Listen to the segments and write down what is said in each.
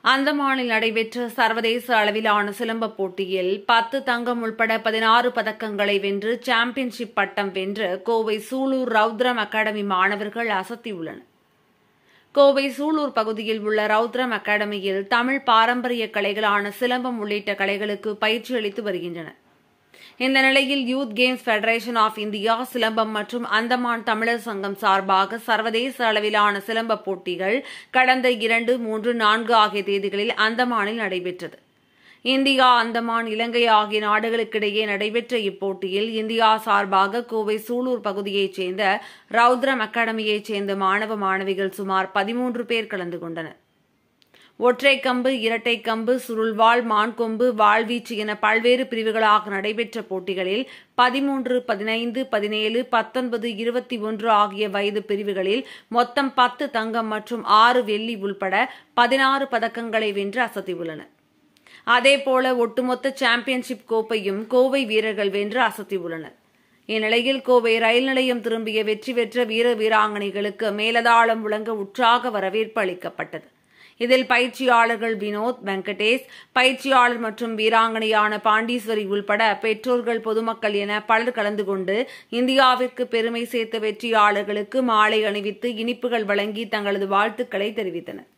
அந்தமானில் நடைபெற்ற சர்வதேச அளவிலான சிலம்ப போட்டியில் 10 தங்கம் உள்பட 16 பதக்கங்களை வென்று சாம்பியன்ஷிப் பட்டம் வென்ற கோவை சூலூர் ரவுத்ரம் அகாடமி மாணவர்கள் அசத்தியுள்ளனர். கோவை சூலூர் பகுதியில் உள்ள ரவுத்ரம் அகாடமியில் தமிழ் பாரம்பரிய கலைகளான சிலம்பம் உள்ளிட்ட கலைகளுக்கு பயிற்சி அளித்து வருகின்றனர். இந்த நிலையில் youth games federation of India Silambam மற்றும் அந்தமான் தமிழர் சங்கம் சார்பாக சர்வதேச அளவிலான சிலம்ப போட்டிகள் கடந்த 2, 3, 4 ஆகிய தேதிகளில் அந்தமானில் நடைபெற்றது. இந்தியா, அந்தமான், இலங்கை ஆகிய நாடுகளுக்கிடையே நடைபெற்ற இப்போட்டியில் இந்தியா சார்பாக கோவை சூலூர் பகுதியைச் சேர்ந்த ரவுத்ரம் அகாடமியைச் சேர்ந்த மாணவ மாணவிகள் சுமார் 13 பேர் கலந்து கொண்டனர். ஒற்றை கம்பு, இரட்டை கம்பு, சுருள்வாள், மான்கொம்பு, வாழ்வீச்சு என பல்வேறு பிரிவுகளாக நடைபெற்ற போட்டிகளில் 13, 15, 17, 19, 21 ஆகிய வயது பிரிவுகளில் மொத்தம் 10 தங்கம் மற்றும் 6 வெள்ளி உள்பட 16 பதக்கங்களை வென்று அசத்தியுள்ளனர். அதேபோல ஒட்டுமொத்த சாம்பியன்ஷிப் கோப்பையும் கோவை வீரர்கள் வென்று அசத்தியுள்ளனர். இந்நிலையில் கோவை ரயில் நிலையம் திரும்பிய வெற்றி பெற்ற வீர வீராங்கனைகளுக்கு மேலதாளம் முழங்க உற்சாக வரவேற்பு அளிக்கப்பட்டது. இதில் பயிற்சியாளர்கள் வினோத், வெங்கடேஷ், பயிற்சியாளர் மற்றும் வீராங்கனையான பாண்டீஸ்வரி உள்பட பெற்றோர்கள், பொதுமக்கள் என பலர் கலந்து கொண்டு இந்தியாவிற்கு பெருமை சேர்த்த வெற்றியாளர்களுக்கு மாலை அணிவித்து இனிப்புகள் வழங்கி தங்களது வாழ்த்துக்களை தெரிவித்தனர்.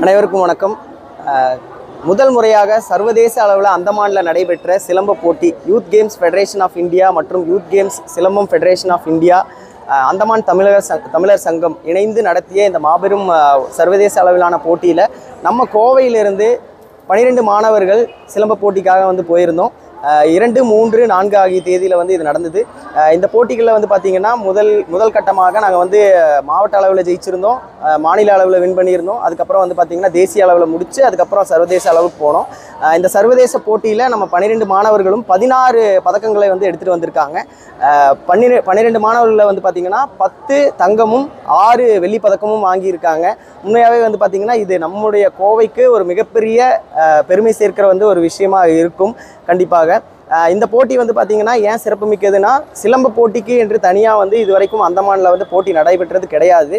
அனைவருக்கும் வணக்கம். முதல் முறையாக சர்வதேச அளவில் அந்தமானில் நடைபெற்ற சிலம்ப போட்டி youth games federation of India மற்றும் youth games Silambam federation of India Andaman Tamilar Sangam இணைந்து நடத்திய இந்த மாபெரும் சர்வதேச அளவிலான போட்டியில் நம்ம கோவையிலிருந்து 12 மாணவர்கள் சிலம்ப போட்டிக்காக போயிருந்தோம். 2, 3, 4 ஆகிய தேதியில் இது நடந்தது. இந்த போட்டிகளில் பார்த்திங்கன்னா முதல் கட்டமாக நாங்கள் மாவட்ட அளவில் ஜெயிச்சிருந்தோம், மாநில அளவில் வின் பண்ணியிருந்தோம். அதுக்கப்புறம் பார்த்திங்கன்னா தேசிய அளவில் முடித்து அதுக்கப்புறம் சர்வதேச அளவுக்கு போனோம். இந்த சர்வதேச போட்டியில் நம்ம 12 மாணவர்களும் 16 பதக்கங்களை எடுத்துகிட்டு வந்திருக்காங்க. 12 மாணவர்களில் பார்த்திங்கன்னா 10 தங்கமும் 6 வெள்ளி பதக்கமும் வாங்கியிருக்காங்க. உண்மையாகவே பார்த்திங்கன்னா இது நம்முடைய கோவைக்கு ஒரு மிகப்பெரிய பெருமை சேர்க்கிற ஒரு விஷயமா இருக்கும். கண்டிப்பாக இந்த போட்டி பார்த்திங்கன்னா ஏன் சிறப்பு மிக்கதுன்னா, சிலம்ப போட்டிக்கு என்று தனியாக இது வரைக்கும் அந்தமானில் போட்டி நடைபெற்றது கிடையாது.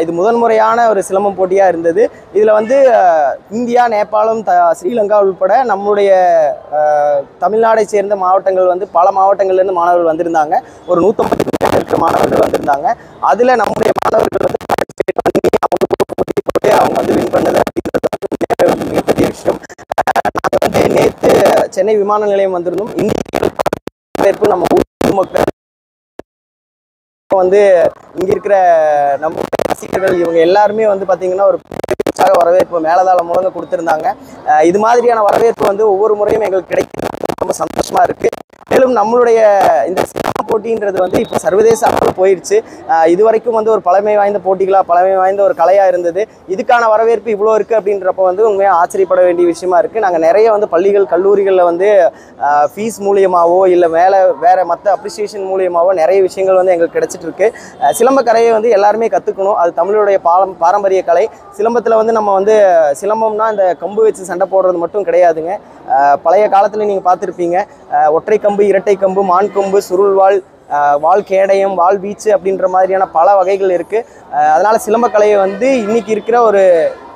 இது முதன்முறையான ஒரு சிலம்பம் போட்டியாக இருந்தது. இதில் இந்தியா, நேபாளம், ஸ்ரீலங்கா உள்பட நம்முடைய தமிழ்நாடை சேர்ந்த மாவட்டங்கள் பல மாவட்டங்கள்லேருந்து மாணவர்கள் வந்திருந்தாங்க. ஒரு 150 இருக்கிற மாணவர்கள் வந்திருந்தாங்க. அதில் நம்முடைய மாணவர்கள் அவங்க வின் பண்ணது அப்படின்றது மிகப்பெரிய விஷயம். நாங்கள் நேற்று சென்னை விமான நிலையம் வந்திருந்தோம். இந்திய நம்ம ஊர் மக்கள் இங்கே இருக்கிற நம்ம ரசிகர்கள் இவங்க எல்லாருமே பார்த்தீங்கன்னா ஒரு வரவேற்பு மேலதாள முழங்க கொடுத்துருந்தாங்க. இது மாதிரியான வரவேற்பு ஒவ்வொரு முறையும் எங்களுக்கு கிடைக்கிறது ரொம்ப சந்தோஷமாக இருக்குது. மேலும் நம்மளுடைய இந்த சிலம்ப போட்டின்றது இப்போ சர்வதேச அளவில் போயிடுச்சு. இது வரைக்கும் ஒரு பழமை வாய்ந்த போட்டிகளாக, பழமை வாய்ந்த ஒரு கலையாக இருந்தது. இதுக்கான வரவேற்பு இவ்வளோ இருக்குது அப்படின்றப்ப உண்மையாக ஆச்சரியப்பட வேண்டிய விஷயமா இருக்குது. நாங்கள் நிறைய பள்ளிகள், கல்லூரிகளில் ஃபீஸ் மூலியமாகவோ இல்லை வேறு மற்ற அப்ரிசியேஷன் மூலியமாகவோ நிறைய விஷயங்கள் எங்களுக்கு கிடைச்சிட்ருக்கு. சிலம்ப கலையை எல்லாருமே கற்றுக்கணும். அது தமிழுடைய பாரம்பரிய கலை. சிலம்பத்தில் நம்ம சிலம்பம்னா இந்த கம்பு வச்சு சண்டை போடுறது மட்டும் கிடையாதுங்க. பழைய காலத்தில் நீங்கள் பார்த்துருப்பீங்க, ஒற்றை கம்பு, இரட்டை கம்பு, மான் கொம்பு, சுருள்வாள், வால் கேடயம், வால் வீச்சு அப்படின்ற மாதிரியான பல வகைகள் இருக்குது. அதனால் சிலம்பக்கலையை இன்றைக்கி இருக்கிற ஒரு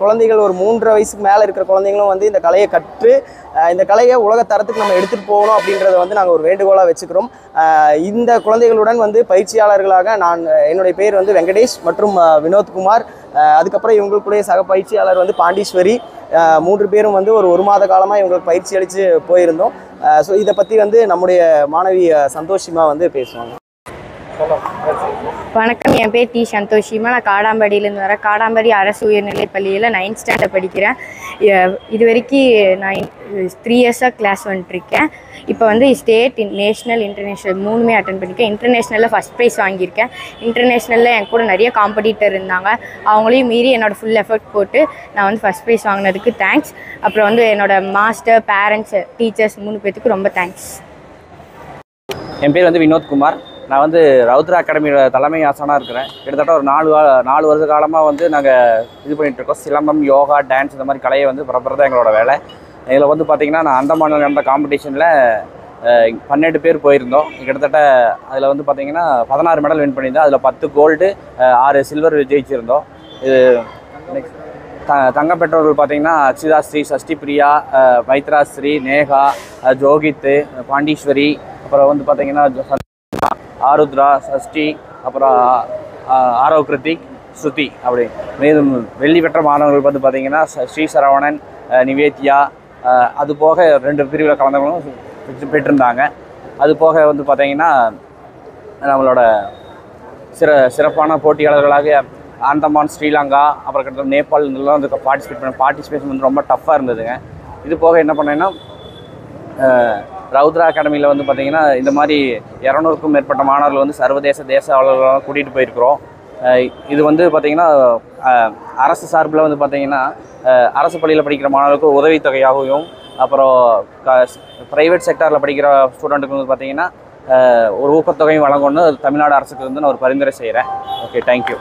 குழந்தைகள், ஒரு 3.5 வயசுக்கு மேலே இருக்கிற குழந்தைங்களும் இந்த கலையை கற்று இந்த கலையை உலகத்தரத்துக்கு நம்ம எடுத்துகிட்டு போகணும் அப்படின்றத நாங்கள் ஒரு வேண்டுகோளாக வச்சுக்கிறோம். இந்த குழந்தைகளுடன் பயிற்சியாளர்களாக என்னுடைய பேர் வெங்கடேஷ் மற்றும் வினோத்குமார், அதுக்கப்புறம் இவங்களுக்குடைய சக பயிற்சியாளர் பாண்டீஸ்வரி, 3 பேரும் ஒரு மாத காலமாக இவங்களுக்கு பயிற்சி அளித்து போயிருந்தோம். ஸோ இதை பற்றி நம்முடைய மாணவி சந்தோஷிமா பேசுவாங்க. வணக்கம், என் பேர் டி சந்தோஷிமா. நான் காடாம்படியிலேருந்து வரேன். காடாம்படி அரசு உயர்நிலைப் பள்ளியில் 9th ஸ்டாண்டர்ட் படிக்கிறேன். இது வரைக்கும் நான் 3 இயர்ஸாக கிளாஸ் வந்துட்டுருக்கேன். இப்போ ஸ்டேட், நேஷ்னல், இன்டர்நேஷ்னல் 3மே அட்டன் பண்ணியிருக்கேன். இன்டர்நேஷ்னலில் ஃபஸ்ட் ப்ரைஸ் வாங்கியிருக்கேன். இன்டர்நேஷ்னலில் என் கூட நிறைய காம்படிட்டர் இருந்தாங்க. அவங்களையும் மீறி என்னோடய ஃபுல் எஃபர்ட் போட்டு நான் ஃபஸ்ட் ப்ரைஸ் வாங்கினதுக்கு தேங்க்ஸ். அப்புறம் என்னோடய மாஸ்டர், பேரண்ட்ஸ், டீச்சர்ஸ் 3 பேர்த்துக்கு ரொம்ப தேங்க்ஸ். என் பேர் வினோத்குமார். நான் ரவுத்ரா அகாடமியோட தலைமை ஆசானாக இருக்கிறேன். கிட்டத்தட்ட ஒரு 4 வருஷ காலமாக நாங்கள் இது பண்ணிகிட்ருக்கோம். சிலம்பம், யோகா, டான்ஸ் இந்த மாதிரி கலையை பரப்புறது எங்களோட வேலை. இதில் பார்த்திங்கன்னா நான் அந்தமானில் நடந்த காம்படிஷனில் 12 பேர் போயிருந்தோம். கிட்டத்தட்ட அதில் பார்த்திங்கன்னா 16 மெடல் வின் பண்ணியிருந்தோம். அதில் 10 கோல்டு, 6 சில்வர் ஜெயிச்சிருந்தோம். இது தங்கம் பெற்றவர்கள் பார்த்திங்கன்னா அக்ஷிதா ஸ்ரீ, சஷ்டி பிரியா, மைத்ரா ஸ்ரீ, நேகா, ஜோகித், பாண்டீஸ்வரி, அப்புறம் பார்த்திங்கன்னா ஆருத்ரா, சஷ்டி, அப்புறம் ஆரவ் கிருத்திக், ஸ்ருதி. அப்படி மேலும் வெள்ளி பெற்ற மாணவர்கள் பார்த்திங்கன்னா ஸ்ரீ சரவணன், நிவேத்யா, அது போக 2 பிரிவில் கலந்தவங்களும் பெற்றிருந்தாங்க. அது போக பார்த்திங்கன்னா நம்மளோட சிறப்பான போட்டியாளர்களாக அந்தமான், ஸ்ரீலங்கா, அப்புறம் கிட்டத்தட்ட நேபாள் இதெல்லாம் பார்ட்டிசிபேஷன் ரொம்ப டஃப்பாக இருந்ததுங்க. இது போக என்ன பண்ணேன்னா, ரவுத்ரா அகாடமியில் பார்த்திங்கன்னா இந்த மாதிரி 200க்கும் மேற்பட்ட மாணவர்கள் சர்வதேச, தேச அளவுலாம் கூட்டிகிட்டு போயிருக்கிறோம். இது பார்த்திங்கன்னா அரசு சார்பில் பார்த்திங்கன்னா அரசு பள்ளியில் படிக்கிற மாணவர்களுக்கு உதவித்தொகையாகவும், அப்புறம் ப்ரைவேட் செக்டாரில் படிக்கிற ஸ்டூடெண்ட்டுக்கு பார்த்திங்கன்னா ஒரு ஊக்கத்தொகையும் வழங்கணும்னு தமிழ்நாடு அரசுக்கு நான் ஒரு பரிந்துரை செய்கிறேன். Okay, thank you.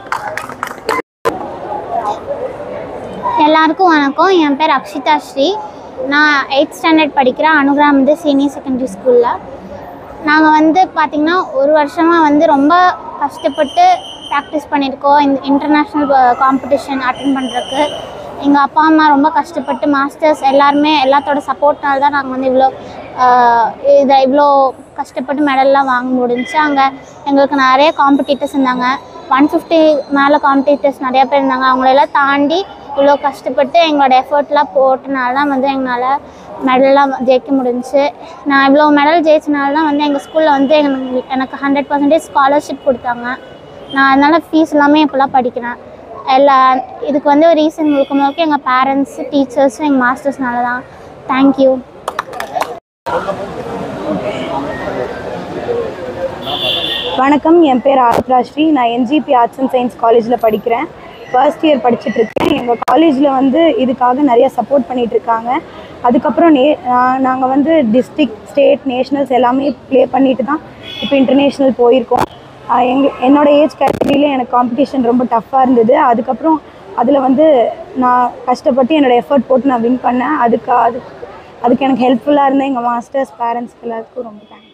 எல்லாருக்கும் வணக்கம். என் பேர் அக்ஷிதா ஸ்ரீ. நான் 8th ஸ்டாண்டர்ட் படிக்கிறேன். அனுகிராம் சீனியர் செகண்டரி ஸ்கூலில். நாங்கள் பார்த்திங்கன்னா ஒரு வருஷமாக ரொம்ப கஷ்டப்பட்டு ப்ராக்டிஸ் பண்ணியிருக்கோம். இந்த காம்படிஷன் அட்டன் பண்ணுறதுக்கு எங்கள் அப்பா அம்மா ரொம்ப கஷ்டப்பட்டு, மாஸ்டர்ஸ் எல்லாருமே எல்லாத்தோட சப்போர்ட்னால தான் நாங்கள் இவ்வளோ கஷ்டப்பட்டு மெடல்லாம் வாங்க முடிஞ்சுச்சு. அங்கே எங்களுக்கு நிறைய காம்படிட்டர்ஸ் இருந்தாங்க. 150 மேலே காம்படிட்டர்ஸ் நிறையா பேர் இருந்தாங்க. அவங்களெல்லாம் தாண்டி இவ்வளோ கஷ்டப்பட்டு எங்களோட எஃபர்ட்லாம் போட்டனால தான் வந்து எங்களால் மெடல்லாம் ஜெயிக்க முடிஞ்சிச்சு. நான் இவ்வளோ மெடல் ஜெயிச்சனால தான் வந்து எங்கள் ஸ்கூலில் வந்து எனக்கு 100% ஸ்காலர்ஷிப் கொடுத்தாங்க. நான் அதனால் ஃபீஸ் எல்லாமே இப்போலாம் படிக்கிறேன். இதுக்கு வந்து ஒரு ரீசன் முழுக்க எங்கள் பேரண்ட்ஸு, டீச்சர்ஸும், எங்கள் மாஸ்டர்ஸ்னால தான். தேங்க்யூ. வணக்கம், என் பேர் ஆத்ராஸ்ரீ. நான் என்ஜிபி ஆர்ட்ஸ் அண்ட் சயின்ஸ் காலேஜில் படிக்கிறேன். ஃபர்ஸ்ட் இயர் படிச்சுட்ருக்கேன். எங்கள் காலேஜில் வந்து இதுக்காக நிறைய சப்போர்ட் பண்ணிகிட்ருக்காங்க. அதுக்கப்புறம் நாங்கள் வந்து டிஸ்ட்ரிக்ட், ஸ்டேட், நேஷ்னல்ஸ் எல்லாமே ப்ளே பண்ணிட்டு தான் இப்போ இன்டர்நேஷ்னல் போயிருக்கோம். என்னோடய ஏஜ் கேட்டகரியிலே எனக்கு காம்படிஷன் ரொம்ப டஃப்பாக இருந்தது. அதுக்கப்புறம் அதில் வந்து நான் கஷ்டப்பட்டு என்னோடய எஃபர்ட் போட்டு நான் வின் பண்ணேன். அதுக்கு எனக்கு ஹெல்ப்ஃபுல்லாக இருந்தேன் எங்கள் மாஸ்டர்ஸ், பேரண்ட்ஸ்க்கு எல்லாத்துக்கும் ரொம்ப தேங்க்ஸ்.